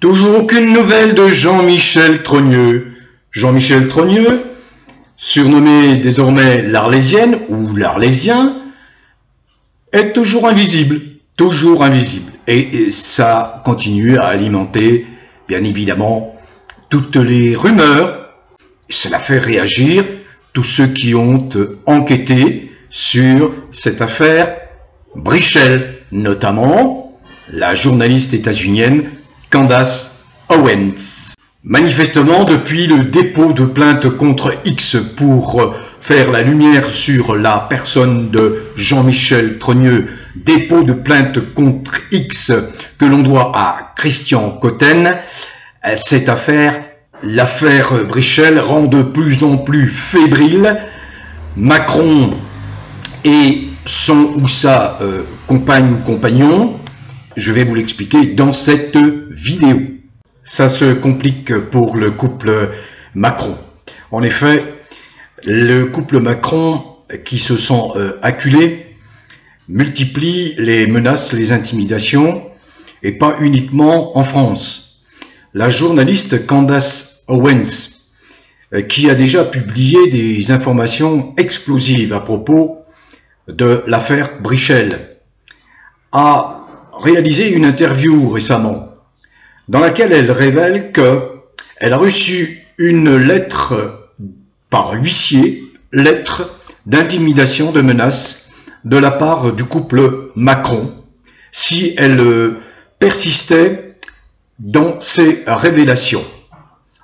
Toujours aucune nouvelle de Jean-Michel Trogneux. Jean-Michel Trogneux, surnommé désormais l'Arlésienne ou l'Arlésien, est toujours invisible. Toujours invisible. Et ça continue à alimenter, bien évidemment, toutes les rumeurs. Cela fait réagir tous ceux qui ont enquêté sur cette affaire Brichel, notamment la journaliste états-unienne Candace Owens. Manifestement, depuis le dépôt de plainte contre X pour faire la lumière sur la personne de Jean-Michel Trogneux, dépôt de plainte contre X que l'on doit à Christian Cotten, cette affaire, l'affaire Brichel, rend de plus en plus fébrile. Macron et son ou sa compagne ou compagnon, je vais vous l'expliquer dans cette vidéo. Ça se complique pour le couple Macron. En effet, le couple Macron, qui se sent acculé, multiplie les menaces, les intimidations, et pas uniquement en France. La journaliste Candace Owens, qui a déjà publié des informations explosives à propos de l'affaire Brichel, a réalisé une interview récemment dans laquelle elle révèle qu'elle a reçu une lettre par huissier, lettre d'intimidation, de menace de la part du couple Macron, si elle persistait dans ses révélations.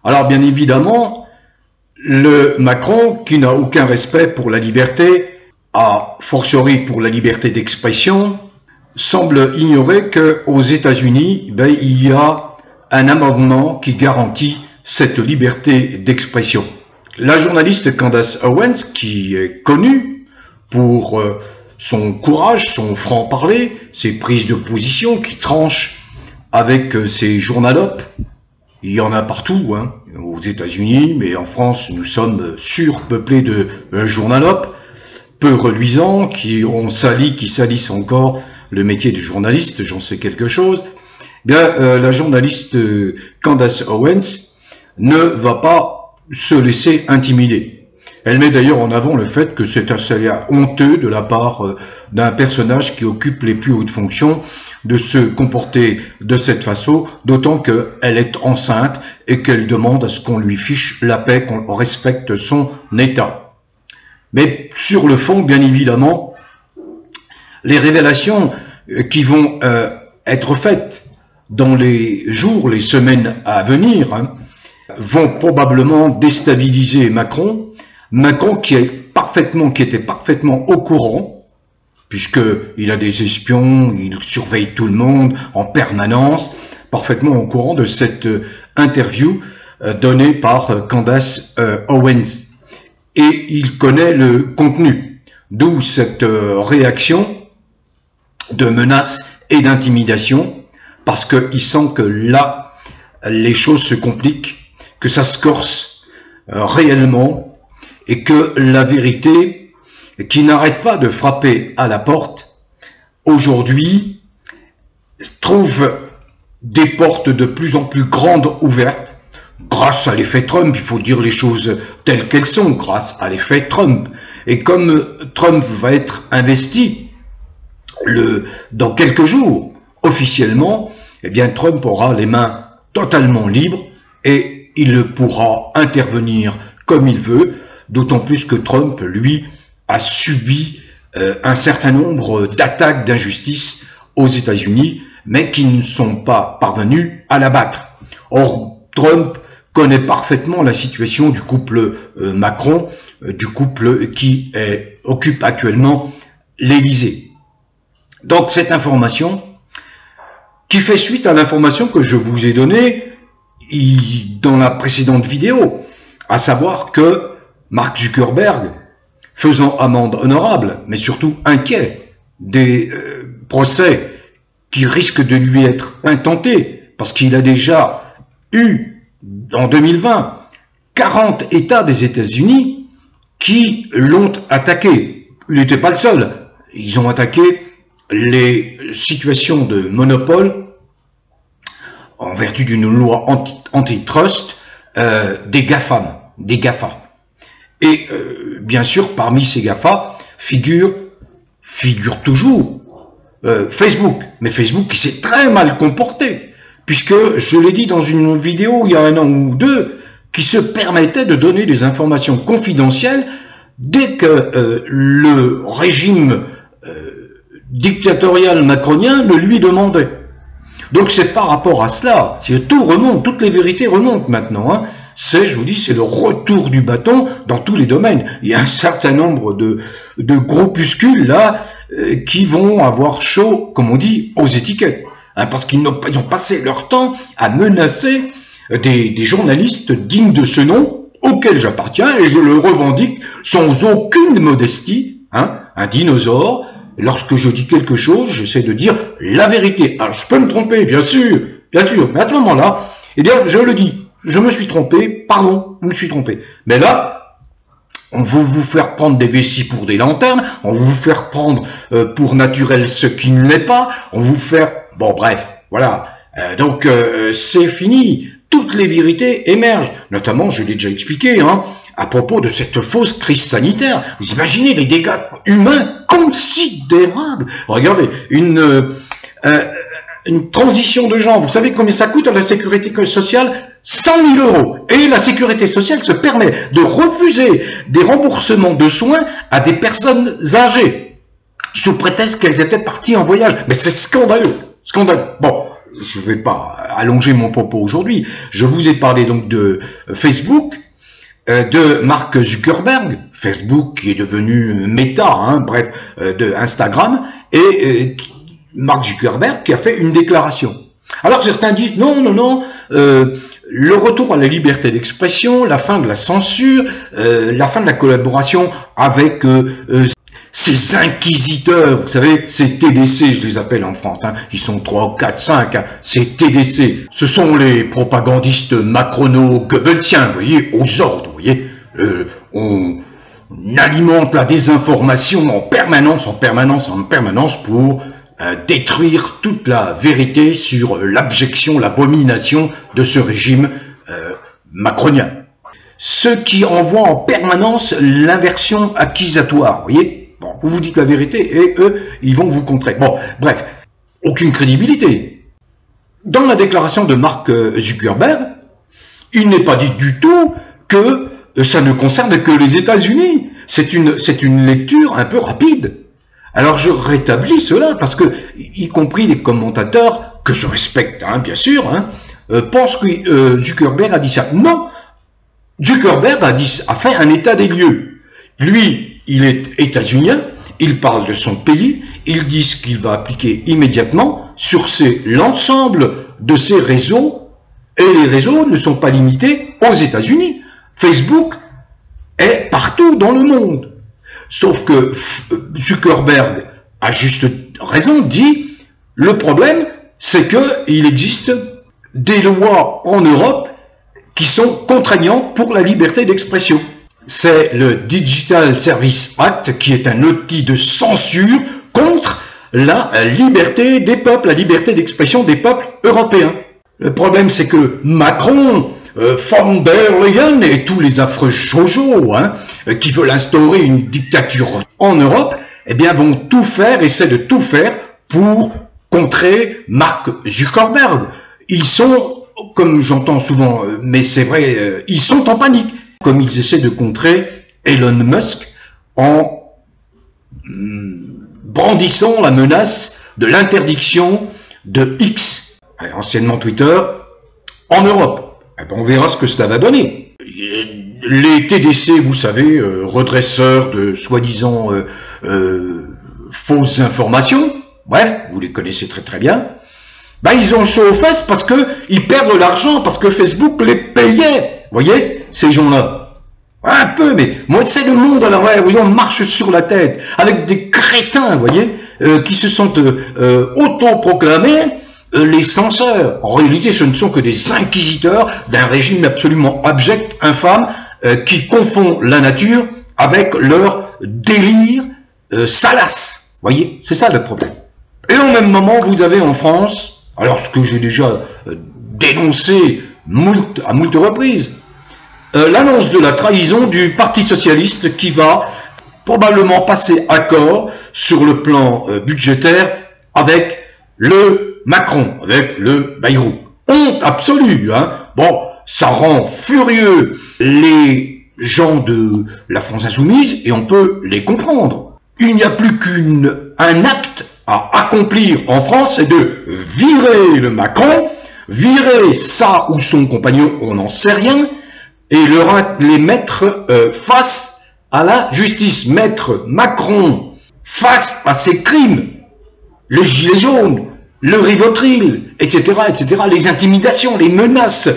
Alors bien évidemment, le Macron, qui n'a aucun respect pour la liberté, a fortiori pour la liberté d'expression, semble ignorer qu'aux États-Unis, il y a un amendement qui garantit cette liberté d'expression. La journaliste Candace Owens, qui est connue pour son courage, son franc-parler, ses prises de position, qui tranche avec ses journalopes, il y en a partout, hein, aux États-Unis, mais en France, nous sommes surpeuplés de journalopes, peu reluisants, qui salissent encore le métier de journaliste, j'en sais quelque chose. Bien, la journaliste Candace Owens ne va pas se laisser intimider. Elle met d'ailleurs en avant le fait que c'est assez honteux de la part d'un personnage qui occupe les plus hautes fonctions de se comporter de cette façon, d'autant qu'elle est enceinte et qu'elle demande à ce qu'on lui fiche la paix, qu'on respecte son état. Mais sur le fond, bien évidemment, les révélations qui vont être faites dans les jours, les semaines à venir, vont probablement déstabiliser Macron. Macron qui était parfaitement au courant, puisqu'il a des espions, il surveille tout le monde en permanence, parfaitement au courant de cette interview donnée par Candace Owens. Et il connaît le contenu, d'où cette réaction de menace et d'intimidation, parce qu'il sent que là, les choses se compliquent, que ça se corse réellement, et que la vérité, qui n'arrête pas de frapper à la porte, aujourd'hui, trouve des portes de plus en plus grandes ouvertes, grâce à l'effet Trump. Il faut dire les choses telles qu'elles sont, grâce à l'effet Trump. Et comme Trump va être investi dans quelques jours, officiellement, eh bien Trump aura les mains totalement libres et il pourra intervenir comme il veut, d'autant plus que Trump, lui, a subi un certain nombre d'attaques d'injustice aux États-Unis, mais qui ne sont pas parvenus à l'abattre. Or, Trump connaît parfaitement la situation du couple Macron, du couple qui occupe actuellement l'Élysée. Donc cette information, qui fait suite à l'information que je vous ai donnée dans la précédente vidéo, à savoir que Mark Zuckerberg, faisant amende honorable, mais surtout inquiet des procès qui risquent de lui être intentés, parce qu'il a déjà eu, en 2020, 40 États des États-Unis qui l'ont attaqué. Il n'était pas le seul. Ils ont attaqué les situations de monopole en vertu d'une loi antitrust, des GAFAM, des GAFA. Et bien sûr, parmi ces GAFA figure toujours Facebook. Mais Facebook qui s'est très mal comporté, puisque, je l'ai dit dans une vidéo il y a un an ou deux, qui se permettait de donner des informations confidentielles dès que le régime dictatorial macronien le lui demandait. Donc c'est par rapport à cela, tout remonte, toutes les vérités remontent maintenant, hein. Je vous dis, c'est le retour du bâton dans tous les domaines. Il y a un certain nombre de groupuscules là qui vont avoir chaud, comme on dit, aux étiquettes, hein, parce qu'ils ont passé leur temps à menacer des journalistes dignes de ce nom, auquel j'appartiens, et je le revendique sans aucune modestie, hein, un dinosaure. Lorsque je dis quelque chose, j'essaie de dire la vérité. Alors, je peux me tromper, bien sûr, mais à ce moment-là, eh bien, je le dis. Je me suis trompé, pardon, je me suis trompé. Mais là, on veut vous faire prendre des vessies pour des lanternes, on veut vous faire prendre pour naturel ce qui ne l'est pas, on vous faire... Bon, bref, voilà. Donc, c'est fini. Toutes les vérités émergent. Notamment, je l'ai déjà expliqué, hein, à propos de cette fausse crise sanitaire. Vous imaginez les dégâts humains considérables. Regardez, une transition de gens, vous savez combien ça coûte à la sécurité sociale? 100 000 €. Et la sécurité sociale se permet de refuser des remboursements de soins à des personnes âgées, sous prétexte qu'elles étaient parties en voyage. Mais c'est scandaleux. Scandaleux. Bon, je ne vais pas allonger mon propos aujourd'hui. Je vous ai parlé donc de Facebook, de Mark Zuckerberg, Facebook qui est devenu Meta, hein, bref, de Instagram, et Mark Zuckerberg qui a fait une déclaration. Alors certains disent non, le retour à la liberté d'expression, la fin de la censure, la fin de la collaboration avec ces inquisiteurs, vous savez, ces TDC, je les appelle en France, hein, ils sont 3, 4, 5, hein, ces TDC, ce sont les propagandistes macrono-goebbelsiens, vous voyez, aux ordres, vous voyez, on alimente la désinformation en permanence pour détruire toute la vérité sur l'abjection, l'abomination de ce régime macronien. Ceux qui envoient en permanence l'inversion accusatoire, vous voyez. Bon, vous vous dites la vérité et eux, ils vont vous contrer. Bon, bref, aucune crédibilité. Dans la déclaration de Mark Zuckerberg, il n'est pas dit du tout que ça ne concerne que les États-Unis. C'est une lecture un peu rapide. Alors je rétablis cela parce que, y compris les commentateurs, que je respecte, hein, bien sûr, hein, pensent que Zuckerberg a dit ça. Non, Zuckerberg a fait un état des lieux. Lui, il est états-unien, il parle de son pays, il dit ce qu'il va appliquer immédiatement sur l'ensemble de ses réseaux, et les réseaux ne sont pas limités aux États-Unis. Facebook est partout dans le monde. Sauf que Zuckerberg, à juste raison, dit le problème, c'est qu'il existe des lois en Europe qui sont contraignantes pour la liberté d'expression. C'est le Digital Services Act qui est un outil de censure contre la liberté des peuples, la liberté d'expression des peuples européens. Le problème, c'est que Macron, von der Leyen et tous les affreux chojos, hein, qui veulent instaurer une dictature en Europe, eh bien, vont tout faire, essaient de tout faire pour contrer Mark Zuckerberg. Ils sont, comme j'entends souvent, mais c'est vrai, ils sont en panique. Comme ils essaient de contrer Elon Musk en brandissant la menace de l'interdiction de X, anciennement Twitter, en Europe. Eh ben, on verra ce que cela va donner. Les TDC, vous savez, redresseurs de soi-disant fausses informations, bref, vous les connaissez très très bien, ben, ils ont chaud aux fesses parce qu'ils perdent de l'argent, parce que Facebook les payait, vous voyez, ces gens-là. Un peu, mais moi, c'est le monde à l'envers, où on marche sur la tête, avec des crétins, vous voyez, qui se sentent autoproclamés les censeurs. En réalité, ce ne sont que des inquisiteurs d'un régime absolument abject, infâme, qui confond la nature avec leur délire salace. Vous voyez, c'est ça le problème. Et au même moment, vous avez en France, alors ce que j'ai déjà dénoncé à moult reprises. L'annonce de la trahison du Parti Socialiste qui va probablement passer accord sur le plan budgétaire avec le Macron, avec le Bayrou. Honte absolue, hein. Bon, ça rend furieux les gens de la France Insoumise et on peut les comprendre. Il n'y a plus qu'un acte à accomplir en France, c'est de virer le Macron, virer ça ou son compagnon, on n'en sait rien, et les mettre face à la justice. Mettre Macron face à ses crimes, le gilet jaune, le Rivotril, etc., etc., les intimidations, les menaces.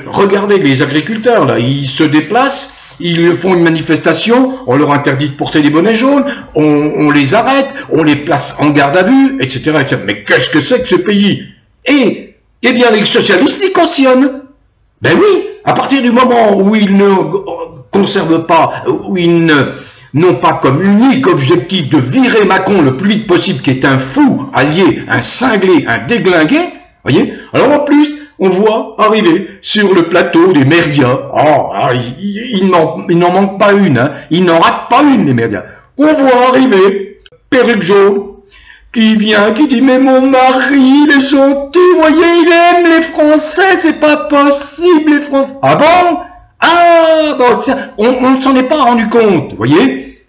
Regardez les agriculteurs, là, ils se déplacent, ils font une manifestation, on leur interdit de porter des bonnets jaunes, on les arrête, on les place en garde à vue, etc., etc. Mais qu'est-ce que c'est que ce pays? Et, eh bien, les socialistes y cautionnent. Ben oui, à partir du moment où ils ne conservent pas, où ils n'ont pas comme unique objectif de virer Macron le plus vite possible, qui est un fou allié, un cinglé, un déglingué, voyez. Alors en plus, on voit arriver sur le plateau des médias, il n'en manque pas une, hein. Il n'en rate pas une, les médias. On voit arriver, perruque jaune, qui vient, qui dit, mais mon mari, il est gentil, vous voyez, il aime les Français, c'est pas possible, les Français. Ah bon? Ah, bon, on ne s'en est pas rendu compte, vous voyez,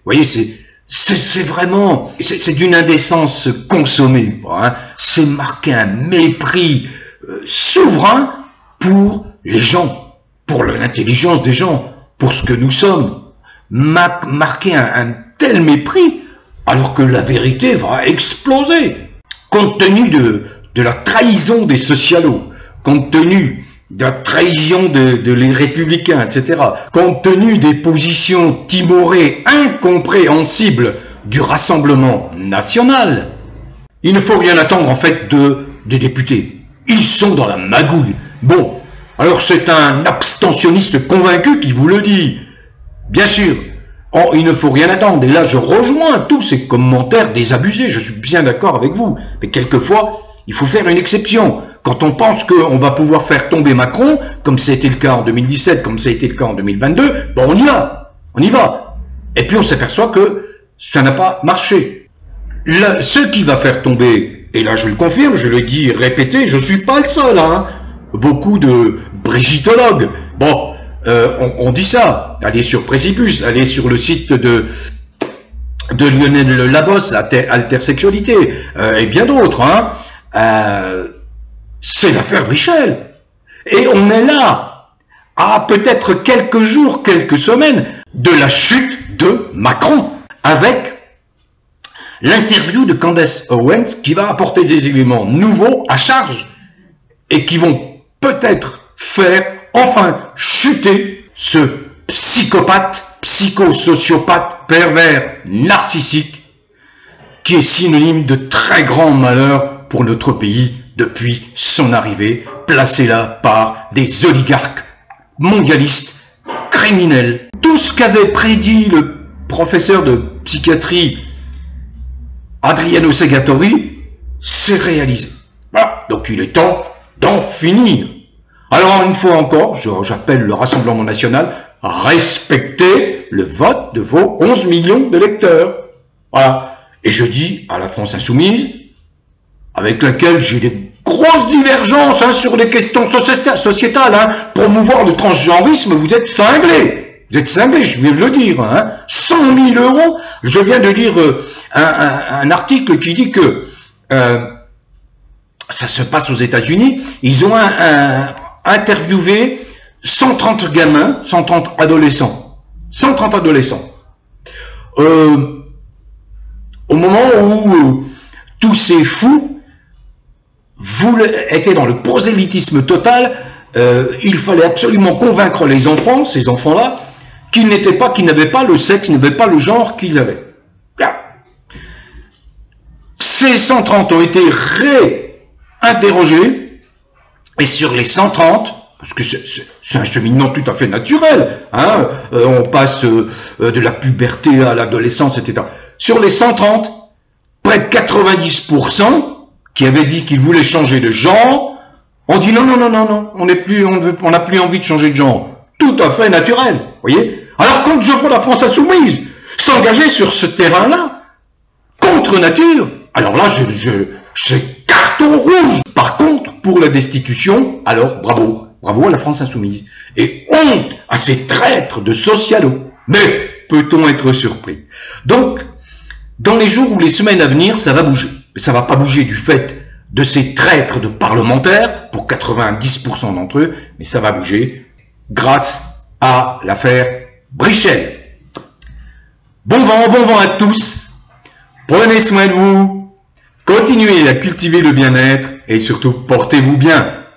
c'est vraiment, c'est d'une indécence consommée, hein. C'est marquer un mépris souverain pour les gens, pour l'intelligence des gens, pour ce que nous sommes. Marquer un tel mépris, alors que la vérité va exploser. Compte tenu de la trahison des socialos, compte tenu de la trahison de les républicains, etc., compte tenu des positions timorées incompréhensibles du Rassemblement national, il ne faut rien attendre en fait des députés. Ils sont dans la magouille. Bon, alors c'est un abstentionniste convaincu qui vous le dit. Bien sûr, il ne faut rien attendre. Et là, je rejoins tous ces commentaires désabusés. Je suis bien d'accord avec vous. Mais quelquefois, il faut faire une exception. Quand on pense qu'on va pouvoir faire tomber Macron, comme ça a été le cas en 2017, comme ça a été le cas en 2022, bon, on y va. On y va. Et puis on s'aperçoit que ça n'a pas marché. Là, ce qui va faire tomber, et là je le confirme, je le dis répété, je ne suis pas le seul, hein. Beaucoup de brigittologues, bon, on dit ça, allez sur Précipus, allez sur le site de Lionel Labosse, Altersexualité, et bien d'autres, hein. C'est l'affaire Brichel. Et on est là, à peut-être quelques jours, quelques semaines, de la chute de Macron, avec l'interview de Candace Owens qui va apporter des éléments nouveaux à charge et qui vont peut-être faire enfin chuter ce psychopathe, psychosociopathe, pervers, narcissique qui est synonyme de très grand malheur pour notre pays depuis son arrivée, placé là par des oligarques mondialistes, criminels. Tout ce qu'avait prédit le professeur de psychiatrie Adriano Segatori s'est réalisé. Voilà, donc il est temps d'en finir. Alors une fois encore, j'appelle le Rassemblement national à respecter le vote de vos 11 millions d'électeurs. Voilà. Et je dis à la France insoumise, avec laquelle j'ai des grosses divergences sur les questions sociétales, hein, promouvoir le transgenrisme, vous êtes cinglés. Vous êtes cinglés, je viens de le dire. Hein. 100 000 euros. Je viens de lire un article qui dit que ça se passe aux États-Unis. Ils ont interviewé 130 gamins, 130 adolescents. 130 adolescents. Au moment où tous ces fous étaient dans le prosélytisme total, il fallait absolument convaincre les enfants, ces enfants-là, qu'ils n'avaient pas le sexe, qu'ils n'avaient pas le genre qu'ils avaient. Là. Ces 130 ont été réinterrogés, et sur les 130, parce que c'est un cheminement tout à fait naturel, hein, on passe de la puberté à l'adolescence, etc. Sur les 130, près de 90% qui avaient dit qu'ils voulaient changer de genre, On dit non, non, non, non, non, on n'a plus envie de changer de genre. Tout à fait naturel, voyez. Alors quand je vois la France insoumise s'engager sur ce terrain-là, contre nature, alors là, c'est carton rouge. Par contre, pour la destitution, alors bravo, bravo à la France insoumise. Et honte à ces traîtres de socialos. Mais peut-on être surpris? Donc, dans les jours ou les semaines à venir, ça va bouger. Mais ça va pas bouger du fait de ces traîtres de parlementaires, pour 90% d'entre eux, mais ça va bouger grâce à l'affaire Brichel. Bon vent à tous. Prenez soin de vous. Continuez à cultiver le bien-être et surtout portez-vous bien.